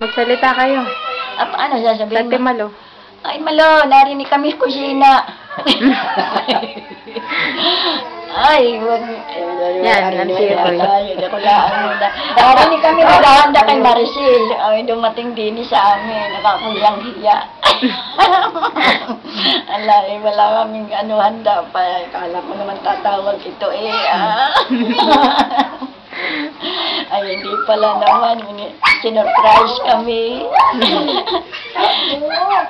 Magsalita kayo. Ano sasabihin Ate mo? Malo. Ay, Malo, narinig kami sa kusina. Ay, wag. Yan, nantiyoy. Narinig kami naghahanda kay Maricel. Ay, dumating din sa amin. Nakakuyang hiya. Ala, wala kaming handa pa. Kala ko naman tatawag ito Ay, hindi pala naman. Sinurprise kami.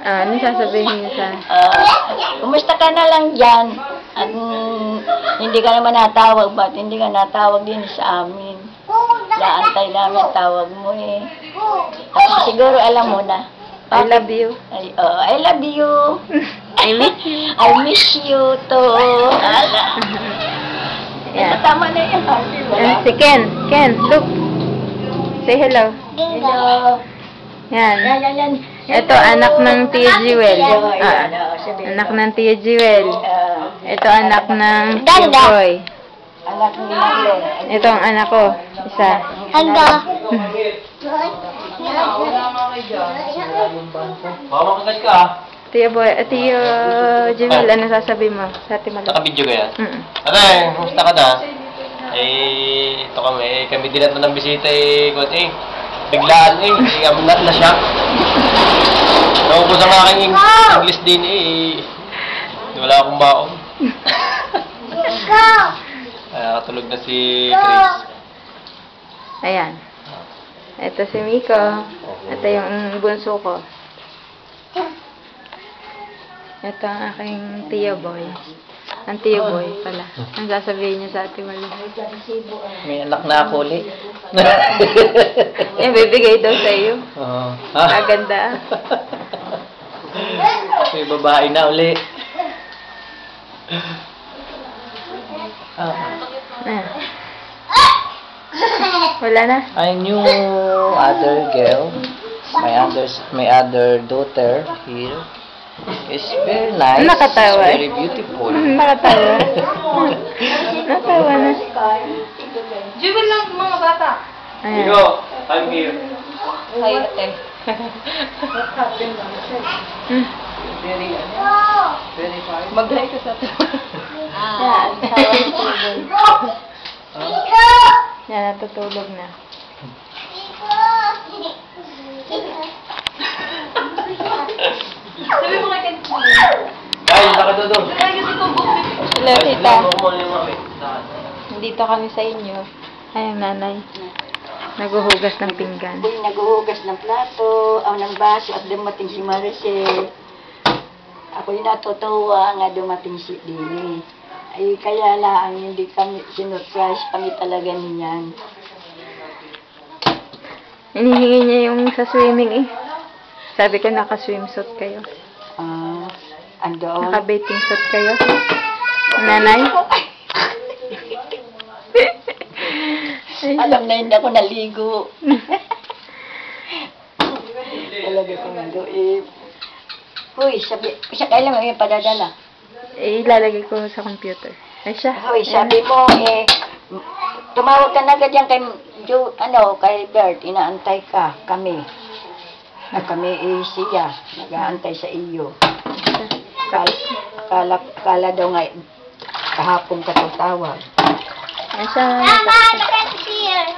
Ano sasabihin niyo sa... Kumusta ka na lang dyan? At hindi ka naman natawag. Ba't hindi ka natawag din sa amin? Naantay namin tawag mo Tapos siguro alam mo na. I love you. I love you. I miss you. I miss you to. Yan. Tama na yan. Si Ken. Ken, look. Say hello. Hello. Yan. Yan. Ito, anak ng Tia Jewel. Anak ng Tia Jewel. Ito, anak ng Tia Boy. Anak ni Marlon. Ito ang anak ko. Isa. Handa. Makakat ka Tia Boy, Tia Jewel, ano sasabihin mo sa Ate Malo? Naka-video ka yan? Ate, kumusta ka na? Ito kami din natin ng bisita biglaan na-shock. Naubos ang aking English din wala akong baon. Katulog na si Chris. Ayan. Ito si Miko. Ito yung bunso ko. Ito ang aking Tia Boy. Ang Tia Boy pala. Ang sasabihin niya sa Ate Malo. May anak na ako ulit. Bibigay daw sa iyo. Aganda. May babae na ulit. Wala na. I knew other girl. My other daughter here is very nice. Nakatawa. Very beautiful. Nakatawa. Nakatawa na. Jewel lang mga bata. Ayan. I'm here. Hi, ate. Very fine. Mag-hi ka sa ate. Yan, natutulog na. Sabi mo kay Ay, nakadodong. Hello, tita. Nandito kami sa inyo. Ay, ang nanay. Naghuhugas ng pinggan. Uy, naghuhugas ng plato, ng baso at dumating si Maricel. Ako'y natutuwa nga dumating si Dini. Ay, kaya lang hindi kami sinurprise kami talaga niyan. Hinihingi niya yung sa swimming Sabi ko naka-swimsuit kayo. Andoon. Naka-bathing suit kayo. Nanay? Alam na hindi ako naligo. Talaga ko nando. Uy, siya kailan mo yung padadala? Ilalagay ko sa computer. Ay siya. Uy, sabi mo, tumawag ka na agad yan kay Bert, inaantay ka, kami. Kami siya, nag-aantay sa iyo. Kala daw nga, kahapon ka tawag. Ay siya. Mama, look at here.